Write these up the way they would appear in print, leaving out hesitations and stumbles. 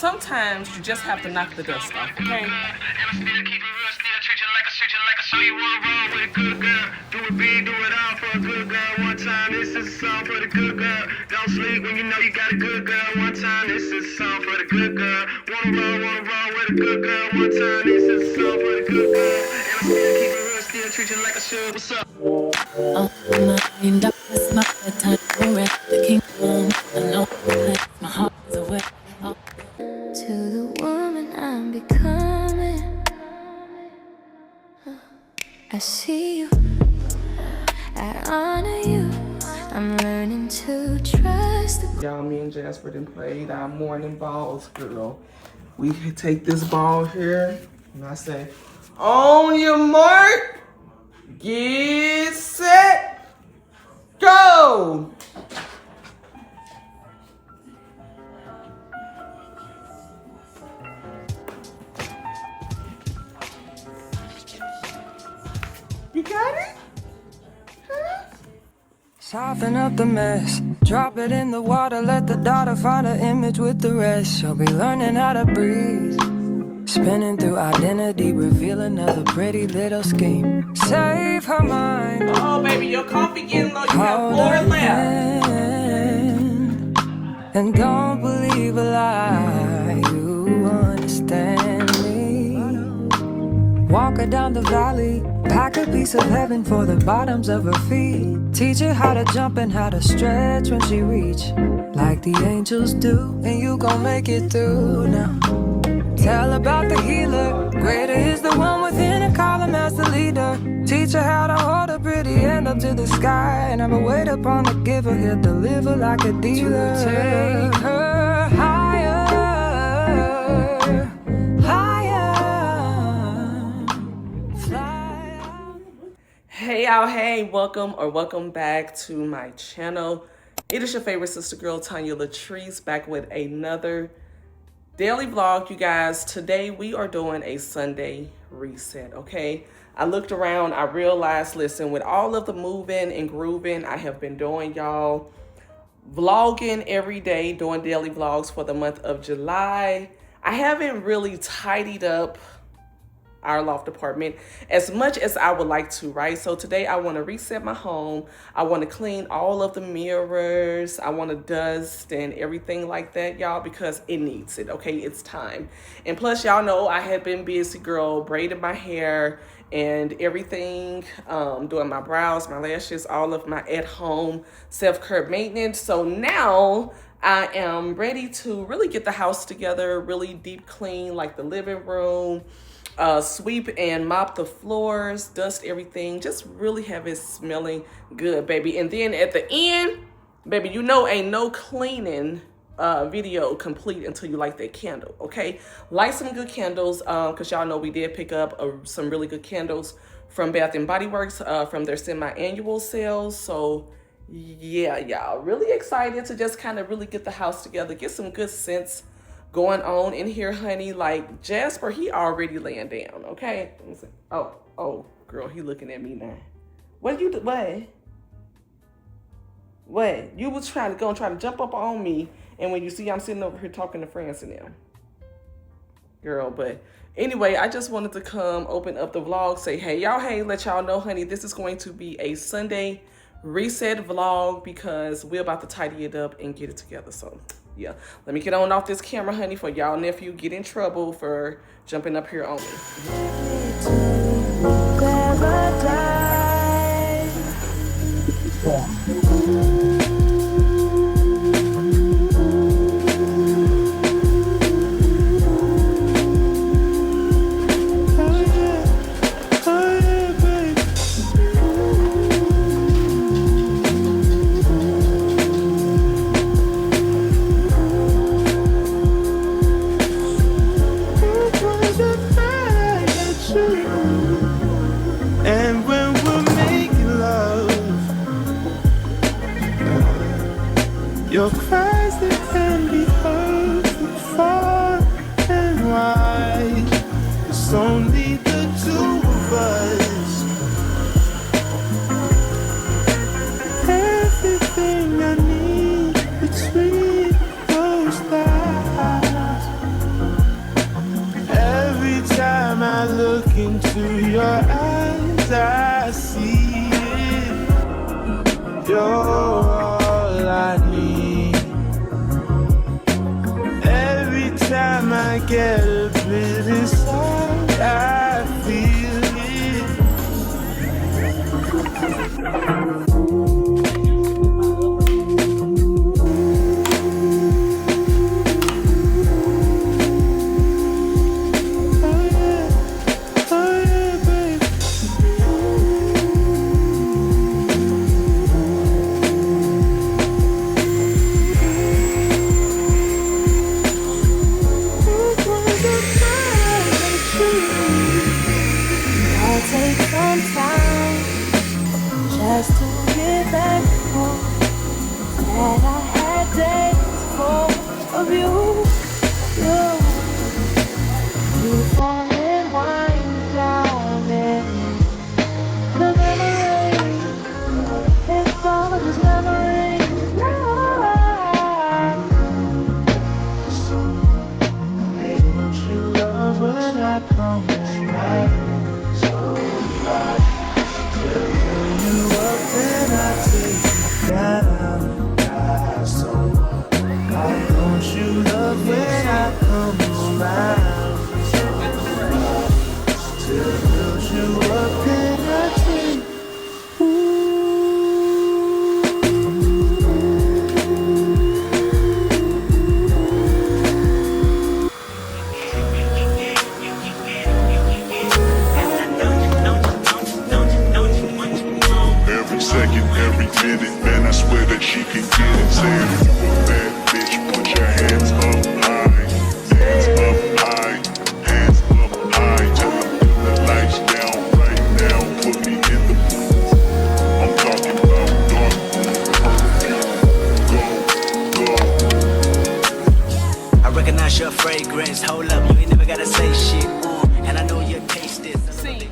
Sometimes you just have to knock the dust off, okay? So you wanna roll with a good girl? Do it big, do it all for a good girl. One time, this is a song for the good girl. Don't sleep when you know you got a good girl. One time, this is a song for the good girl. Wanna roll with a good girl. One time, this is a song for the good girl. And I still keep it real, still treat you like I should. What's up? Mind up, it's not the time for it. The kingdom, I know the place. My heart is away. To the woman I'm becoming, I see you, I honor you. I'm learning to trust. Y'all, me and Jasper done played our morning balls, girl. We take this ball here, and I say, on your mark, get set, go! You got it? Soften up the mess, drop it in the water, let the daughter find her image with the rest. She'll be learning how to breathe, spinning through identity, reveal another pretty little scheme. Save her mind. Oh, baby, your coffee getting low. You have 4 left. And don't believe a lie, you understand me. Walk her down the valley, pack a piece of heaven for the bottoms of her feet. Teach her how to jump and how to stretch when she reach, like the angels do, and you gon' make it through now. Tell about the healer, greater is the one within and call him as the leader. Teach her how to hold a pretty hand up to the sky, and never wait upon the giver, he'll deliver like a dealer. To take her higher, higher, fly out. Hey y'all, hey, welcome back to my channel. It is your favorite sister girl, Tonya Latrice, back with another daily vlog, you guys. Today we are doing a Sunday reset, okay? I looked around, I realized, listen, with all of the moving and grooving I have been doing, y'all, vlogging every day, doing daily vlogs for the month of July, I haven't really tidied up our loft apartment as much as I would like to, right? So today I want to reset my home. I want to clean all of the mirrors. I want to dust and everything like that, y'all, because it needs it, okay? It's time. And plus, y'all know I had been busy, girl, braiding my hair and everything, doing my brows, my lashes, all of my at-home self-care maintenance. So now I am ready to really get the house together, really deep clean, like the living room, sweep and mop the floors, dust everything, just really have it smelling good, baby. And then at the end, baby, you know ain't no cleaning video complete until you light that candle, okay? Light some good candles, because y'all know we did pick up some really good candles from Bath & Body Works from their semi-annual sales. So yeah, y'all, really excited to just kind of really get the house together, get some good scents going on in here, honey. Like Jasper, he already laying down, okay? Oh, girl, he looking at me now. What you do? What? You was trying to jump up on me, and when you see I'm sitting over here talking to friends and them, girl. But anyway, I just wanted to come open up the vlog, say hey y'all, hey, let y'all know, honey, this is going to be a Sunday reset vlog because we're about to tidy it up and get it together. So yeah, let me get on off this camera, honey, for y'all nephew get in trouble for jumping up here on me. And when we're making love, You're all I need. Every time I get a bit inside, I feel it. I'll take some time just to get back home. That I had days full of you. You falling, wind down in the memories. It's all of these memories. Don't you love when I come back? So you up and I take you down. So why don't you love when I come around? Still build you up and I take. Every second, every minute, man, I swear that she can get it. Saying if you a bad bitch, put your hands up high. Hands up high, hands up high. Tell them put the lights down right now. Put me in the mood. I'm talking about dark perfume. Go, go. I recognize your fragrance. Hold up, you ain't never gotta say shit. And I know you taste it. See,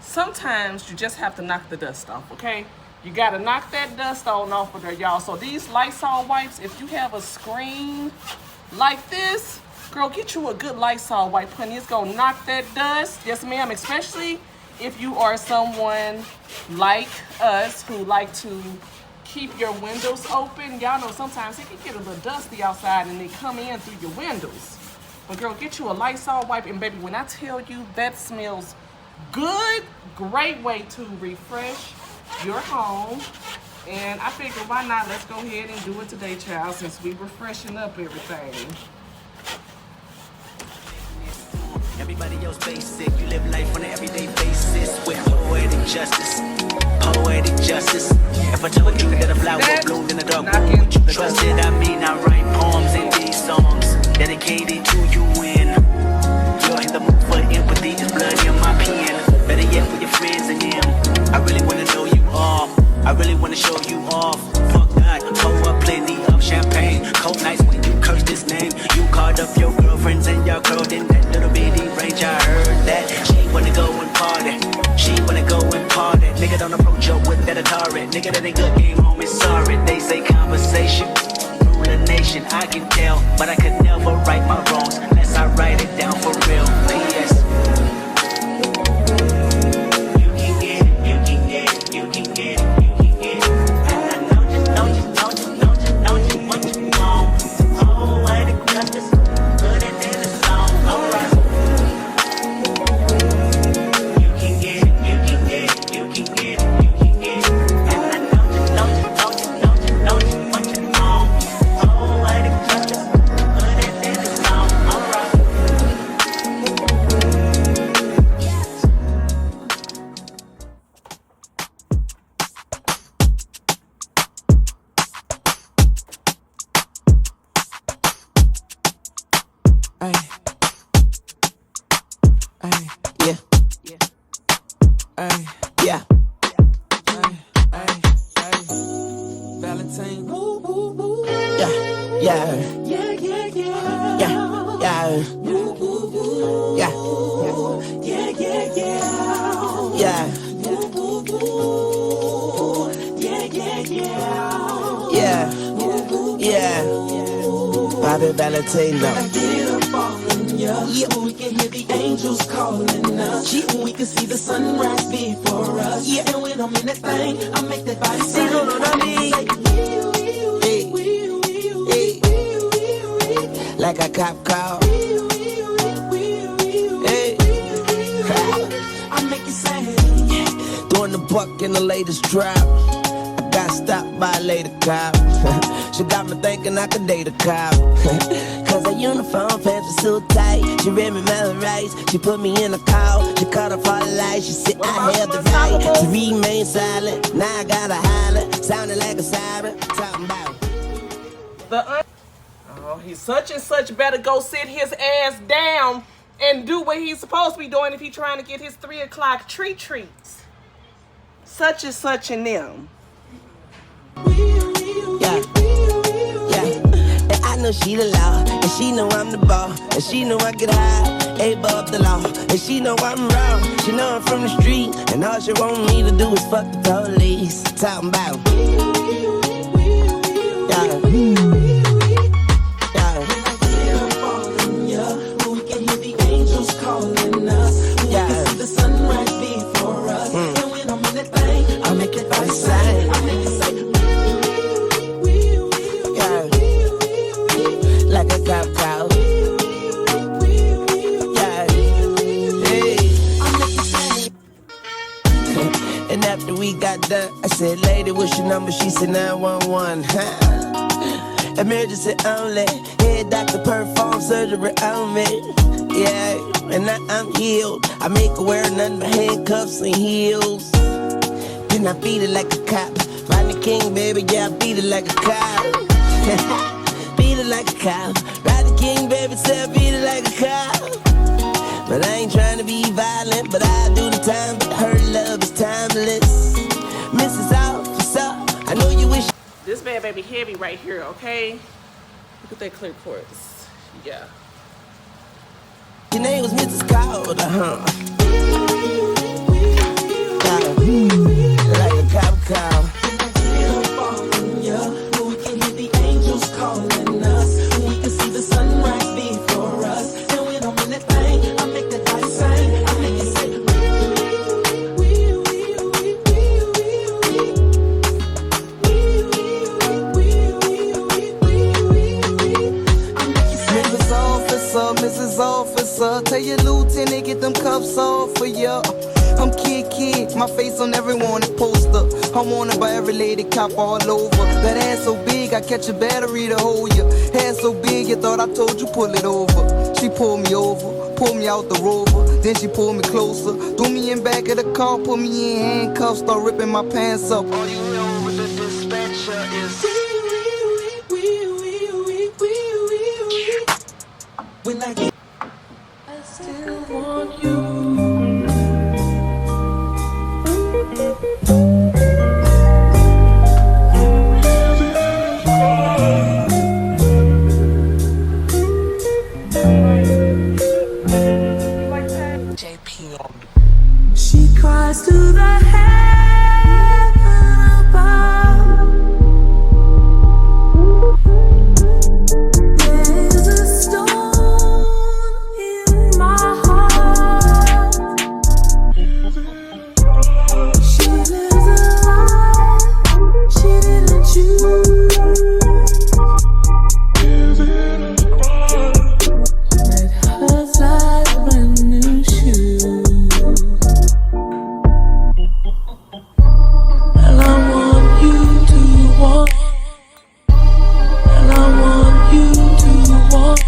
sometimes you just have to knock the dust off, okay? You gotta knock that dust on off of there, y'all. So these Lysol wipes, if you have a screen like this, girl, get you a good Lysol wipe, honey. It's gonna knock that dust. Yes, ma'am, especially if you are someone like us who like to keep your windows open. Y'all know sometimes it can get a little dusty outside and they come in through your windows. But girl, get you a Lysol wipe, and baby, when I tell you that smells good, great way to refresh your home. And I figured, why not? Let's go ahead and do it today, child, since we were freshening up everything. Everybody else basic. You live life on an everyday basis with poetic justice. Poetic justice. If I told you that a flower bloomed in the dark room, would you trust it? I mean, I write poems in these songs dedicated to you when you're in the mood for empathy. There's blood in my pen. Better yet, for your friends and them. I really wanna know you off. I really wanna show you off. Fuck that. Pour up plenty of champagne. Cold nights when you curse this name. You called up your girlfriends and y'all curled in that little bitty range. I heard that she wanna go and party. She wanna go and party. Nigga don't approach her with that Atari. Nigga that ain't good game home is sorry. They say conversation rule a nation. I can tell, but I could never right my wrongs unless I write it down for real. P.S. You can get it, you can get it, you can get it, you can get it. And I know you what you want. Oh, I got this, put it in the song. Alright. You can get it, you can get it, you can get it, you can get it. And I know you what you want. Oh, I got this, put it in the song. Alright. Yeah. Valentine. Yeah. Yeah. Valentino. Yeah, when we can hear the angels calling us. Yeah, when we can see the sunrise before us. Yeah, and when I'm in that thing, I make that body sing. You know what I mean? Hey, like a cop call. Hey, I make it sing. throwing the buck in the latest drop. I got stopped by a lady cop. She got me thinking I could date a cop. Cause her uniform pants were so tight. She read me my rights. She put me in a call. She cut off all the lights. She said I have the right to remain silent. Now I gotta holler. Sounding like a siren. Talking about oh, he's such and such better go sit his ass down and do what he's supposed to be doing if he's trying to get his 3 o'clock treats. Such and such and them. yeah. And I know she the law, and she know I'm the ball, and she know I get high, above the law, and she know I'm wrong. She know I'm from the street, and all she want me to do is fuck the police. Talking about We can hear the angels calling us. We can see the sunrise before us. And when I'm in that thing, I make it body sing. I make it say, like a cop call. Hey. And after we got done, I said, lady, what's your number? She said 911. Emergency only. Head doctor perform surgery on me. Yeah, and now I'm healed. I make her wear nothing but handcuffs and heels. Then I beat it like a cop. Rodney King, baby, yeah, I beat it like a cop. Beat it like a cop. Rodney King, baby, say I beat it like a cop. But I ain't trying to be violent, but I do the time. But her love is timeless. Mrs. Officer, I know you wish. This bad baby heavy right here, okay? Look at that clear quartz. Yeah. Your name was Mrs. Calder, huh? Like a cop call. we can hear the angels calling us. We can see the sunrise before us. And when I'm in that thing, I make that body sing. I make it say, Mrs. Officer, tell your lieutenant get them cuffs off for ya. I'm kid, my face on every wanted poster. I'm wanted by every lady cop all over. That ass so big, I catch a battery to hold ya. Hair so big, you thought I told you pull it over. She pulled me over, pulled me out the Rover. Then she pulled me closer, threw me in back of the car, put me in handcuffs, start ripping my pants up. All you know with the dispatcher is when I get I still want you. She cries to the heaven above. There's a stone in my heart. She lives a life she didn't choose. It hurts like brand new shoes. And I want you to walk. And I want you to walk.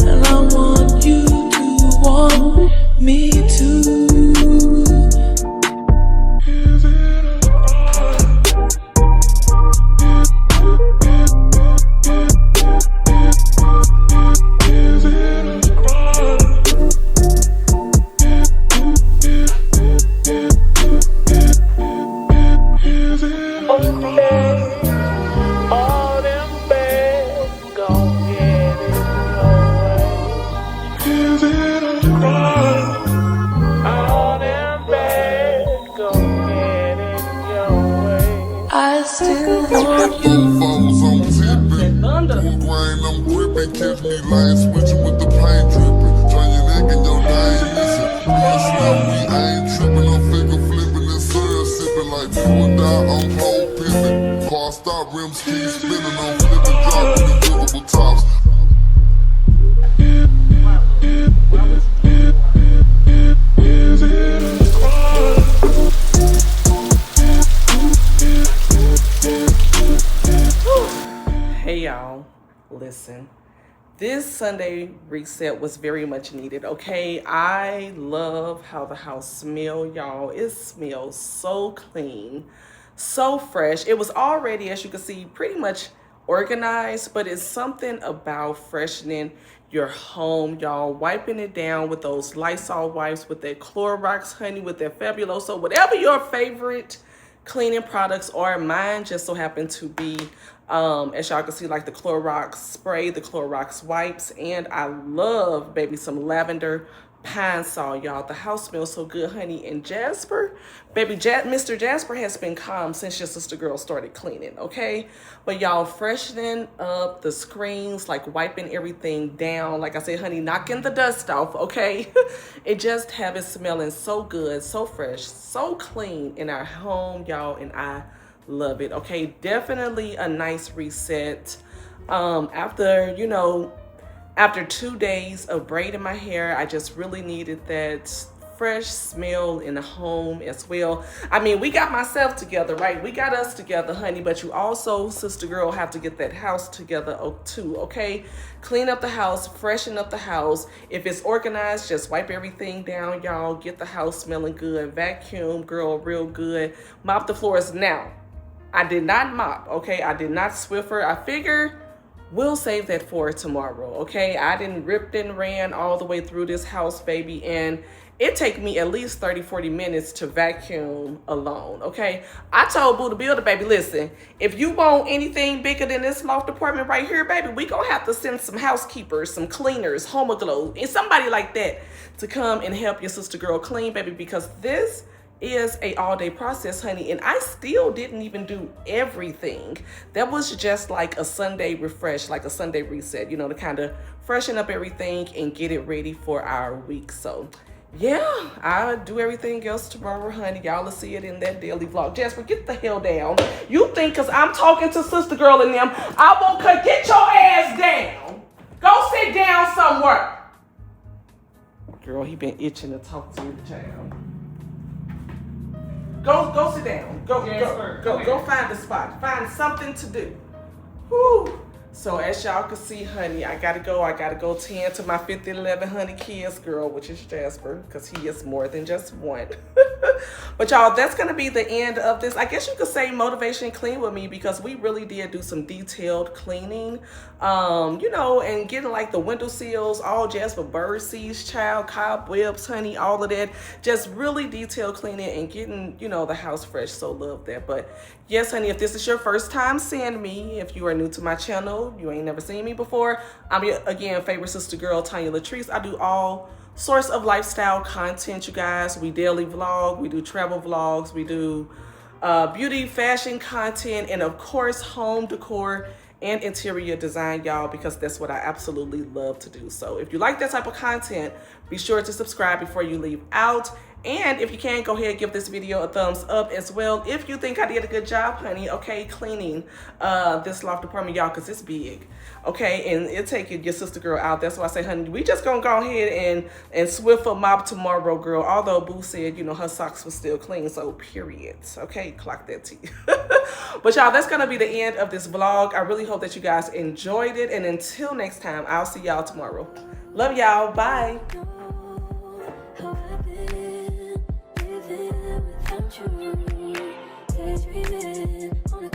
And I want you to want me too. All them beds gon' get in your way. Is it a crime? All them beds gon' get in your way. I still want you. That thunder. Rain can't catch me lying, switching with the paint dripping. Turn your neck and your name missing. Real slam, we ain't tripping. I'm finger flipping and syrup sipping like do or die on whole pimping. Car stop, rims keep spinning. I'm flipping, dropping the visible tops. Hey y'all, listen. This Sunday reset was very much needed, okay? I love how the house smells, y'all. It smells so clean, so fresh. It was already, as you can see, pretty much organized, but it's something about freshening your home, y'all. Wiping it down with those Lysol wipes, with that Clorox, honey, with that Fabuloso, whatever your favorite cleaning products are. Mine just so happen to be as y'all can see, like the Clorox spray, the Clorox wipes, and I love, baby, some lavender pine sol, y'all. The house smells so good, honey. And Jasper, baby, Mr. Jasper has been calm since your sister girl started cleaning, okay? But y'all, freshening up the screens, like wiping everything down, like I said, honey, knocking the dust off, okay? It just have it smelling so good, so fresh, so clean in our home, y'all, and I love it, okay? Definitely a nice reset. After, you know, after 2 days of braiding my hair, I just really needed that fresh smell in the home as well. I mean, we got myself together, right? We got us together, honey, but you also, sister girl, have to get that house together too, okay? Clean up the house, freshen up the house. If it's organized, just wipe everything down, y'all. Get the house smelling good. Vacuum, girl, real good. Mop the floors. Now, I did not mop, okay? I did not Swiffer. I figure we'll save that for tomorrow, okay? I didn't ripped and ran all the way through this house, baby, and it take me at least 30-40 minutes to vacuum alone, okay? I told Boo the Builder, baby, listen, if you want anything bigger than this loft apartment right here, baby, we gonna have to send some housekeepers, some cleaners, Homoglow, and somebody like that to come and help your sister girl clean, baby, because this is a all-day process, honey, and I still didn't even do everything. That was just like a Sunday refresh, like a Sunday reset, you know, to kind of freshen up everything and get it ready for our week. So yeah, I'll do everything else tomorrow, honey. Y'all will see it in that daily vlog. Jasper, get the hell down. You think because I'm talking to sister girl and them, I won't get your ass down. Go sit down somewhere. Girl, he been itching to talk to you, child. Go sit down. Go find a spot. Find something to do. Whew. So as y'all can see, honey, I gotta go tend to my 50-11 honey kids, girl, which is Jasper, because he is more than just one. But y'all, that's gonna be the end of this. I guess you could say motivation clean with me, because we really did do some detailed cleaning, you know, and getting like the window sills, all Jasper bird seeds, child, cobwebs, honey, all of that. Just really detailed cleaning and getting, you know, the house fresh. So love that. But yes, honey, if this is your first time seeing me, if you are new to my channel, you ain't never seen me before, I'm your, again, favorite sister girl, Tonya Latrice. I do all sorts of lifestyle content, you guys. We daily vlog, we do travel vlogs, we do beauty, fashion content, and of course, home decor and interior design, y'all, because that's what I absolutely love to do. So if you like that type of content, be sure to subscribe before you leave out. And if you can, go ahead and give this video a thumbs up as well if you think I did a good job, honey, okay, cleaning this loft apartment, y'all, because it's big, okay, and it'll take your sister girl out. That's why I say, honey, we just gonna go ahead and Swiffer mop tomorrow, girl, although Boo said, you know, her socks were still clean, so period, okay, clock that T. But y'all, that's gonna be the end of this vlog. I really hope that you guys enjoyed it, and until next time, I'll see y'all tomorrow. Love y'all, bye. Without you, days breathing on a